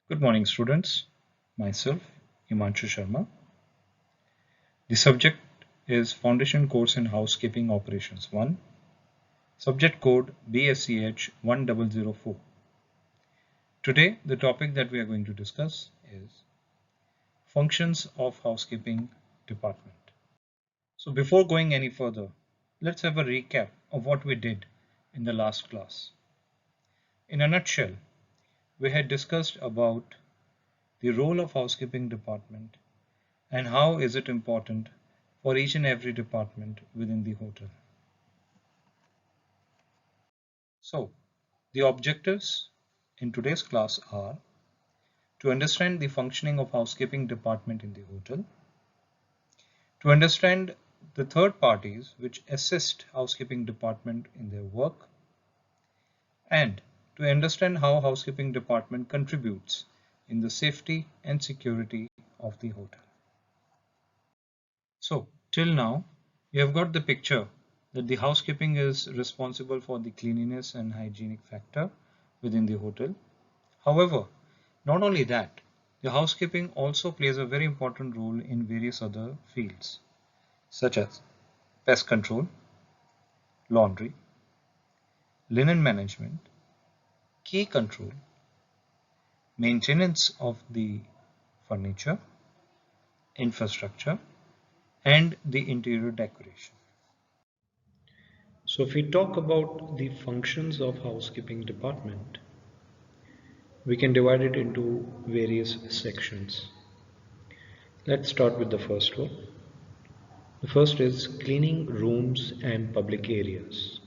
Good morning, students. Myself, Himanshu Sharma. The subject is Foundation Course in Housekeeping Operations 1, subject code BSCH 1004. Today, the topic that we are going to discuss is Functions of Housekeeping Department. So, before going any further, let's have a recap of what we did in the last class. In a nutshell, we had discussed about the role of housekeeping department and how is it important for each and every department within the hotel. So, the objectives in today's class are to understand the functioning of housekeeping department in the hotel, to understand the third parties which assist housekeeping department in their work, and to understand how housekeeping department contributes in the safety and security of the hotel. So, till now, you have got the picture that the housekeeping is responsible for the cleanliness and hygienic factor within the hotel. However, not only that, the housekeeping also plays a very important role in various other fields, such as pest control, laundry, linen management, key control, maintenance of the furniture, infrastructure, and the interior decoration. So if we talk about the functions of housekeeping department, we can divide it into various sections. Let's start with the first one. The first is cleaning rooms and public areas.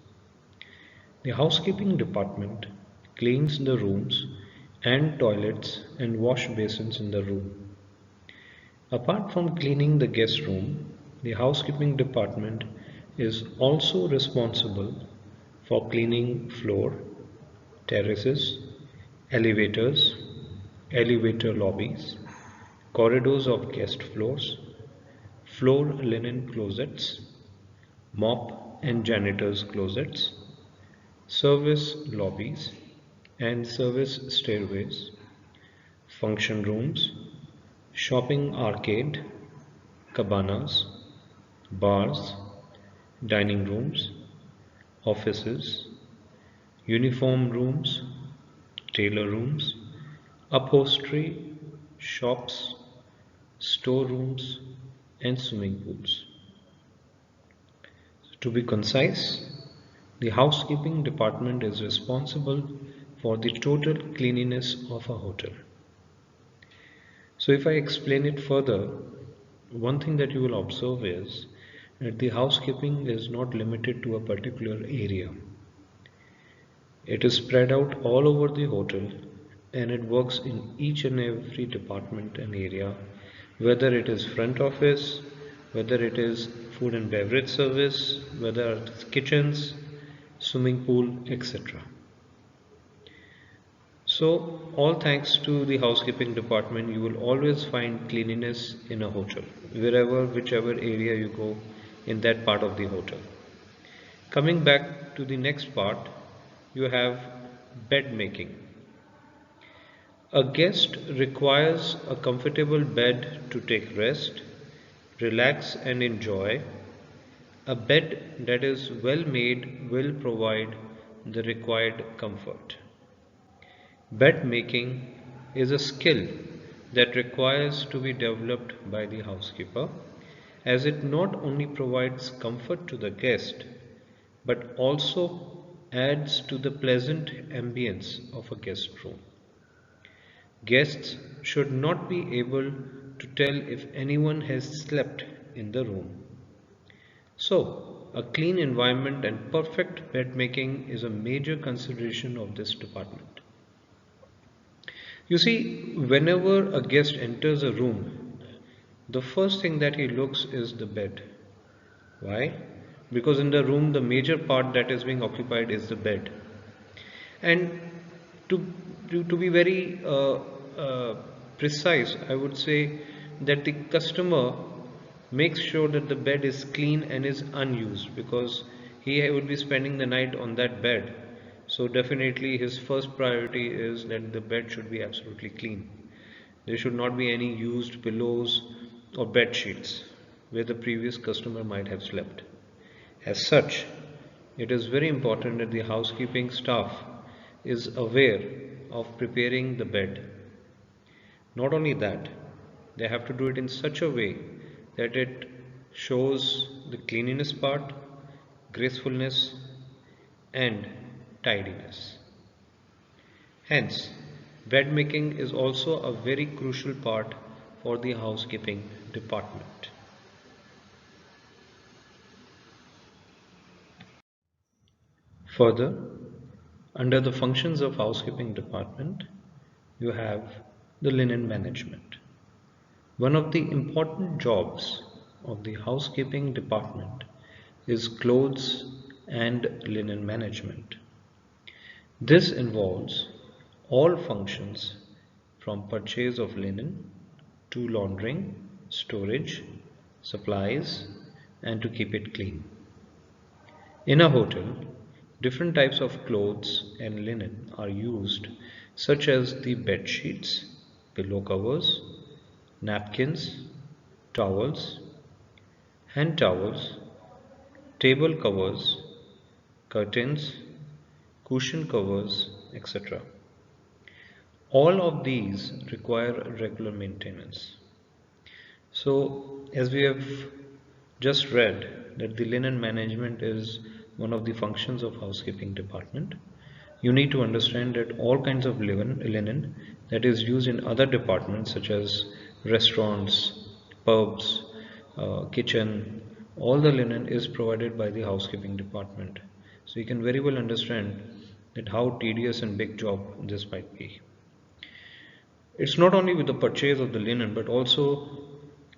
The housekeeping department cleans the rooms and toilets and wash basins in the room. Apart from cleaning the guest room, the housekeeping department is also responsible for cleaning floor, terraces, elevators, elevator lobbies, corridors of guest floors, floor linen closets, mop and janitor's closets, service lobbies and service stairways, function rooms, shopping arcade, cabanas, bars, dining rooms, offices, uniform rooms, tailor rooms, upholstery, shops, storerooms, and swimming pools. To be concise, the housekeeping department is responsible for the total cleanliness of a hotel. So if I explain it further, one thing that you will observe is that the housekeeping is not limited to a particular area. It is spread out all over the hotel and it works in each and every department and area, whether it is front office, whether it is food and beverage service, whether it is kitchens, swimming pool, etc. So, all thanks to the housekeeping department, you will always find cleanliness in a hotel, whichever area you go in that part of the hotel. Coming back to the next part, you have bed making. A guest requires a comfortable bed to take rest, relax and enjoy. A bed that is well made will provide the required comfort. Bed making is a skill that requires to be developed by the housekeeper, as it not only provides comfort to the guest but also adds to the pleasant ambience of a guest room. Guests should not be able to tell if anyone has slept in the room. So, a clean environment and perfect bed making is a major consideration of this department. You see, whenever a guest enters a room, the first thing that he looks is the bed. Why? Because in the room, the major part that is being occupied is the bed. And to, to be very precise, I would say that the customer makes sure that the bed is clean and is unused, because he would be spending the night on that bed. So definitely his first priority is that the bed should be absolutely clean. There should not be any used pillows or bed sheets where the previous customer might have slept. As such, it is very important that the housekeeping staff is aware of preparing the bed. Not only that, they have to do it in such a way that it shows the cleanliness part, gracefulness, and tidiness. Hence, bed making is also a very crucial part for the housekeeping department. Further, under the functions of housekeeping department, you have the linen management. One of the important jobs of the housekeeping department is clothes and linen management. This involves all functions from purchase of linen to laundering, storage, supplies, and to keep it clean. In a hotel, different types of clothes and linen are used, such as the bed sheets, pillow covers, napkins, towels, hand towels, table covers, curtains, cushion covers, etc. All of these require regular maintenance. So, as we have just read that the linen management is one of the functions of housekeeping department, you need to understand that all kinds of linen that is used in other departments such as restaurants, pubs, kitchen, all the linen is provided by the housekeeping department. So you can very well understand that how tedious and big job this might be. It's not only with the purchase of the linen but also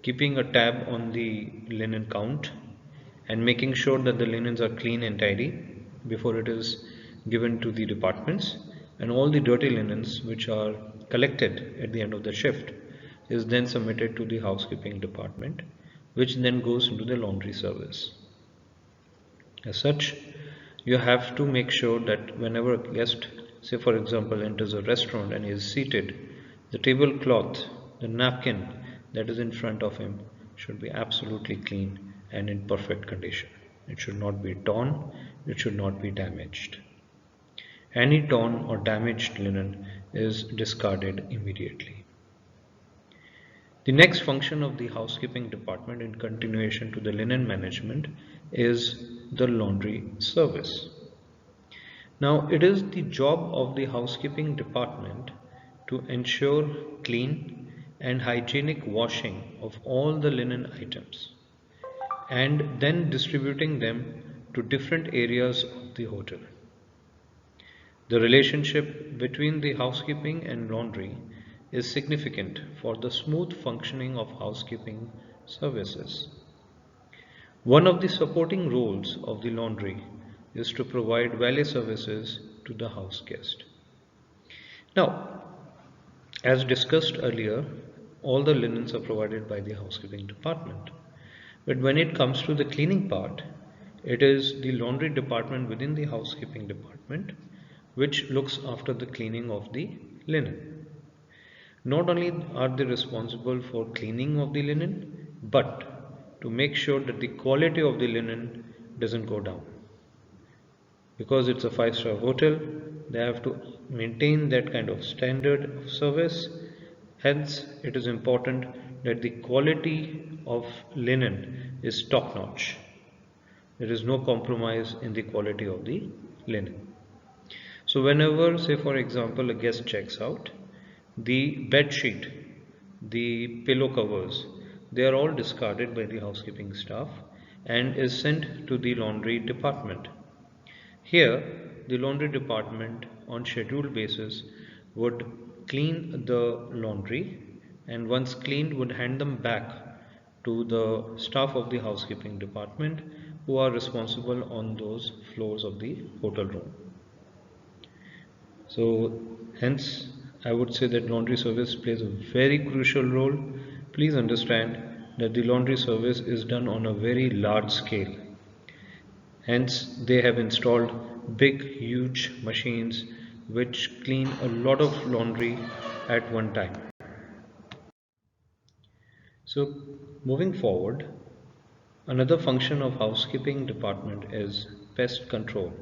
keeping a tab on the linen count and making sure that the linens are clean and tidy before it is given to the departments, and all the dirty linens which are collected at the end of the shift is then submitted to the housekeeping department, which then goes into the laundry service. As such, you have to make sure that whenever a guest, say for example, enters a restaurant and he is seated, the tablecloth, the napkin that is in front of him should be absolutely clean and in perfect condition. It should not be torn, it should not be damaged. Any torn or damaged linen is discarded immediately. The next function of the housekeeping department in continuation to the linen management is the laundry service. Now, it is the job of the housekeeping department to ensure clean and hygienic washing of all the linen items and then distributing them to different areas of the hotel. The relationship between the housekeeping and laundry is significant for the smooth functioning of housekeeping services. One of the supporting roles of the laundry is to provide valet services to the house guest. Now, as discussed earlier, all the linens are provided by the housekeeping department. But when it comes to the cleaning part, it is the laundry department within the housekeeping department which looks after the cleaning of the linen. Not only are they responsible for cleaning of the linen, but to make sure that the quality of the linen doesn't go down. Because it's a five-star hotel, they have to maintain that kind of standard of service. Hence, it is important that the quality of linen is top-notch. There is no compromise in the quality of the linen. So whenever, say for example, a guest checks out, the bed sheet, the pillow covers, they are all discarded by the housekeeping staff and is sent to the laundry department. Here, the laundry department on scheduled basis would clean the laundry and once cleaned would hand them back to the staff of the housekeeping department who are responsible on those floors of the hotel room. So hence I would say that laundry service plays a very crucial role. Please understand that the laundry service is done on a very large scale. Hence they have installed big, huge machines which clean a lot of laundry at one time. So, moving forward, another function of housekeeping department is pest control.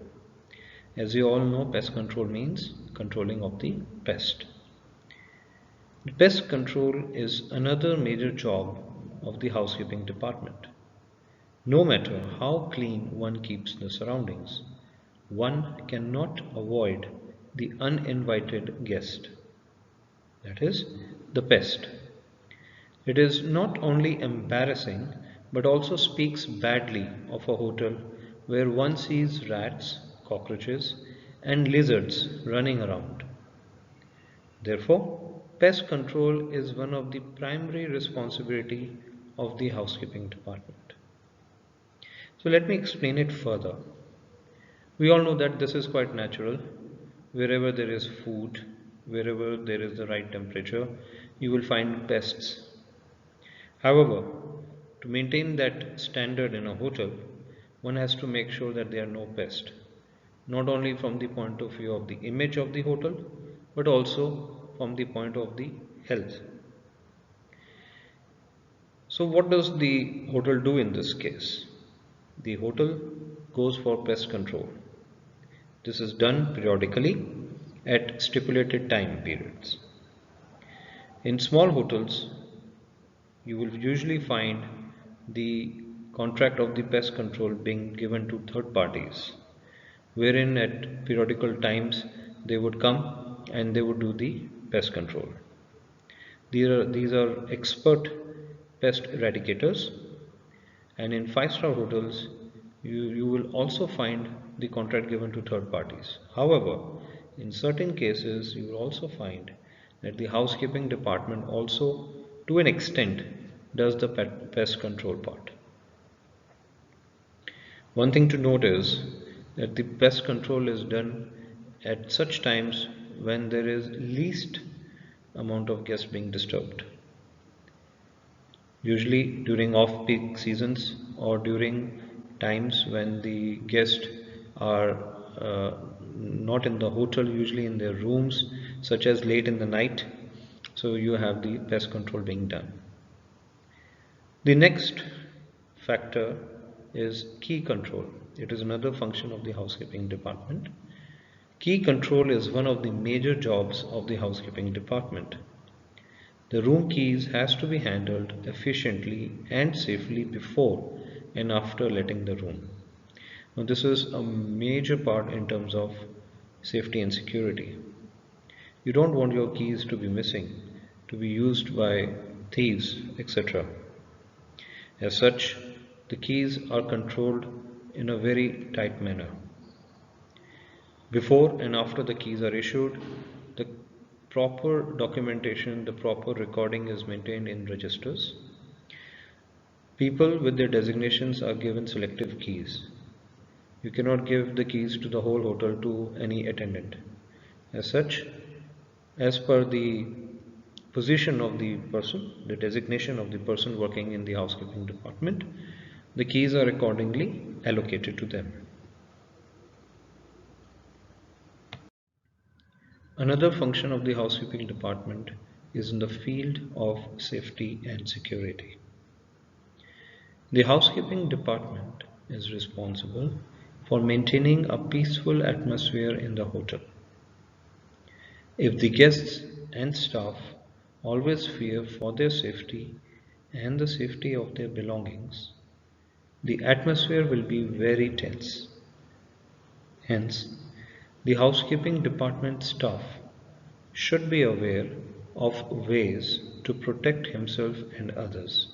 As you all know, pest control means controlling of the pest. The pest control is another major job of the housekeeping department. No matter how clean one keeps the surroundings, one cannot avoid the uninvited guest, that is, the pest. It is not only embarrassing but also speaks badly of a hotel where one sees rats, cockroaches, and lizards running around. Therefore, pest control is one of the primary responsibility of the housekeeping department. So let me explain it further. We all know that this is quite natural. Wherever there is food, wherever there is the right temperature, you will find pests. However, to maintain that standard in a hotel, one has to make sure that there are no pests, not only from the point of view of the image of the hotel, but also from the point of the health. So what does the hotel do in this case? The hotel goes for pest control. This is done periodically at stipulated time periods. In small hotels, you will usually find the contract of the pest control being given to third parties, wherein at periodical times they would come and they would do the pest control. These are expert pest eradicators, and in five-star hotels you will also find the contract given to third parties. However, in certain cases you will also find that the housekeeping department also to an extent does the pest control part. One thing to note is that the pest control is done at such times when there is least amount of guests being disturbed. Usually during off-peak seasons or during times when the guests are not in the hotel, usually in their rooms, such as late in the night. So you have the pest control being done. The next factor is key control. It is another function of the housekeeping department. Key control is one of the major jobs of the housekeeping department. The room keys has to be handled efficiently and safely before and after letting the room. Now this is a major part in terms of safety and security. You don't want your keys to be missing, to be used by thieves, etc. As such, the keys are controlled in a very tight manner. Before and after the keys are issued, the proper documentation, the proper recording is maintained in registers. People with their designations are given selective keys. You cannot give the keys to the whole hotel to any attendant. As such, as per the position of the person, the designation of the person working in the housekeeping department, the keys are accordingly allocated to them. Another function of the housekeeping department is in the field of safety and security. The housekeeping department is responsible for maintaining a peaceful atmosphere in the hotel. If the guests and staff always fear for their safety and the safety of their belongings, the atmosphere will be very tense. Hence, the housekeeping department staff should be aware of ways to protect himself and others,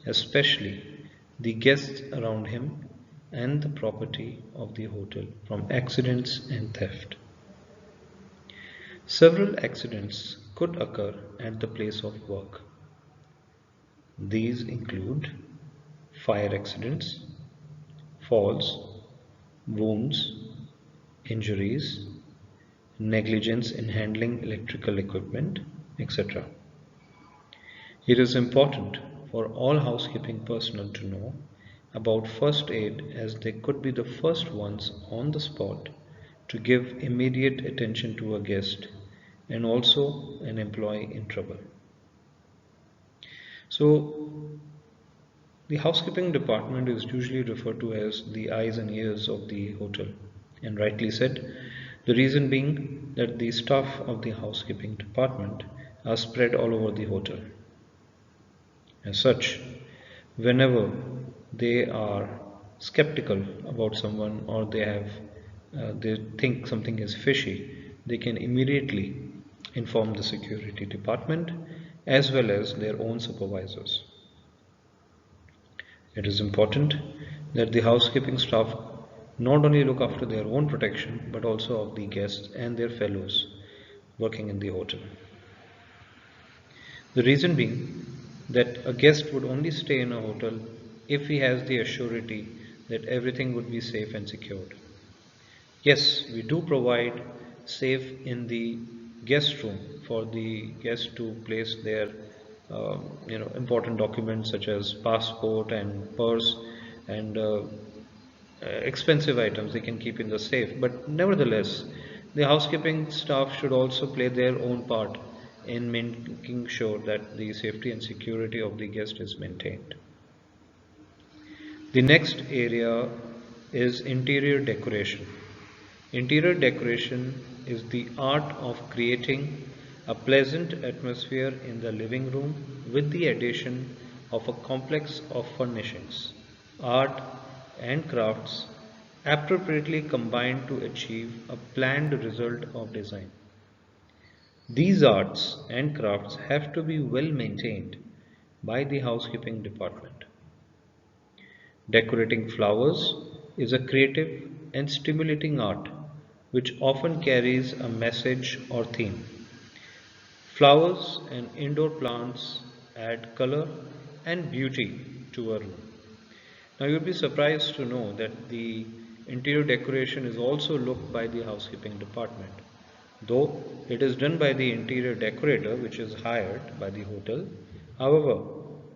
especially the guests around him and the property of the hotel from accidents and theft. Several accidents could occur at the place of work. These include fire accidents, falls, wounds, injuries, negligence in handling electrical equipment, etc. It is important for all housekeeping personnel to know about first aid, as they could be the first ones on the spot to give immediate attention to a guest and also an employee in trouble. So, the housekeeping department is usually referred to as the eyes and ears of the hotel, and rightly said. The reason being that the staff of the housekeeping department are spread all over the hotel. As such, whenever they are skeptical about someone or they think something is fishy, they can immediately inform the security department as well as their own supervisors. It is important that the housekeeping staff not only look after their own protection but also of the guests and their fellows working in the hotel. The reason being that a guest would only stay in a hotel if he has the assurity that everything would be safe and secured. Yes, we do provide safe in the guest room for the guest to place their important documents such as passport and purse and expensive items they can keep in the safe. But nevertheless, the housekeeping staff should also play their own part in making sure that the safety and security of the guest is maintained. The next area is interior decoration. Interior decoration is the art of creating a pleasant atmosphere in the living room with the addition of a complex of furnishings, art, and crafts appropriately combined to achieve a planned result of design. These arts and crafts have to be well maintained by the housekeeping department. Decorating flowers is a creative and stimulating art which often carries a message or theme. Flowers and indoor plants add color and beauty to a room. Now you'll be surprised to know that the interior decoration is also looked by the housekeeping department. Though it is done by the interior decorator which is hired by the hotel, however,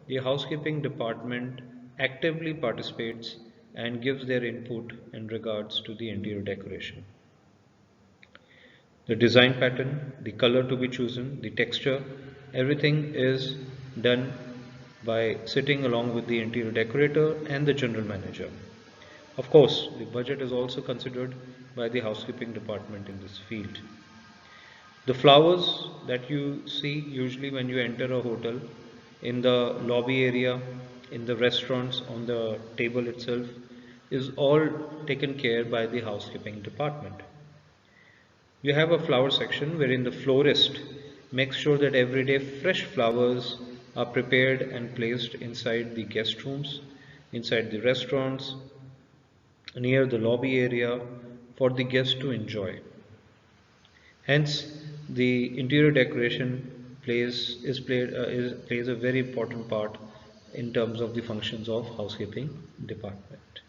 the housekeeping department actively participates and gives their input in regards to the interior decoration. The design pattern, the color to be chosen, the texture, everything is done by sitting along with the interior decorator and the general manager. Of course, the budget is also considered by the housekeeping department in this field. The flowers that you see usually when you enter a hotel, in the lobby area, in the restaurants, on the table itself, is all taken care by the housekeeping department. You have a flower section wherein the florist makes sure that every day fresh flowers are prepared and placed inside the guest rooms, inside the restaurants, near the lobby area for the guests to enjoy. Hence, the interior decoration plays a very important part in terms of the functions of housekeeping department.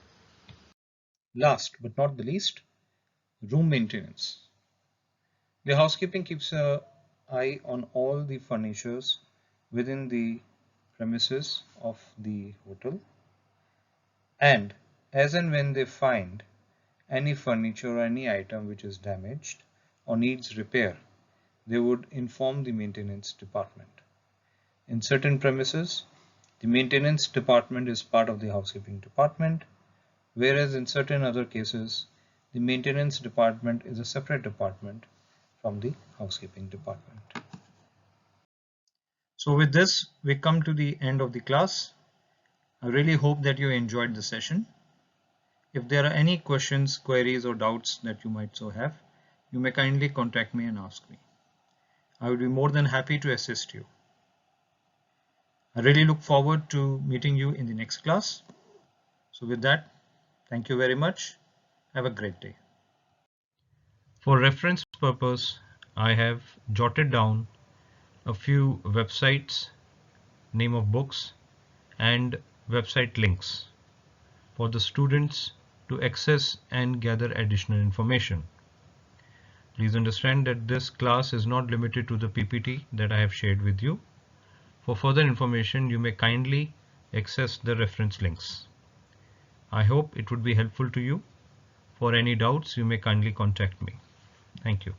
Last but not the least, room maintenance. The housekeeping keeps an eye on all the furnitures within the premises of the hotel, and as and when they find any furniture or any item which is damaged or needs repair, they would inform the maintenance department. In certain premises, the maintenance department is part of the housekeeping department, whereas in certain other cases, the maintenance department is a separate department from the housekeeping department. So with this, we come to the end of the class. I really hope that you enjoyed the session. If there are any questions, queries or doubts that you might so have, you may kindly contact me and ask me. I would be more than happy to assist you. I really look forward to meeting you in the next class. So with that, thank you very much. Have a great day. For reference purpose, I have jotted down a few websites, name of books, and website links for the students to access and gather additional information. Please understand that this class is not limited to the PPT that I have shared with you. For further information, you may kindly access the reference links. I hope it would be helpful to you. For any doubts, you may kindly contact me. Thank you.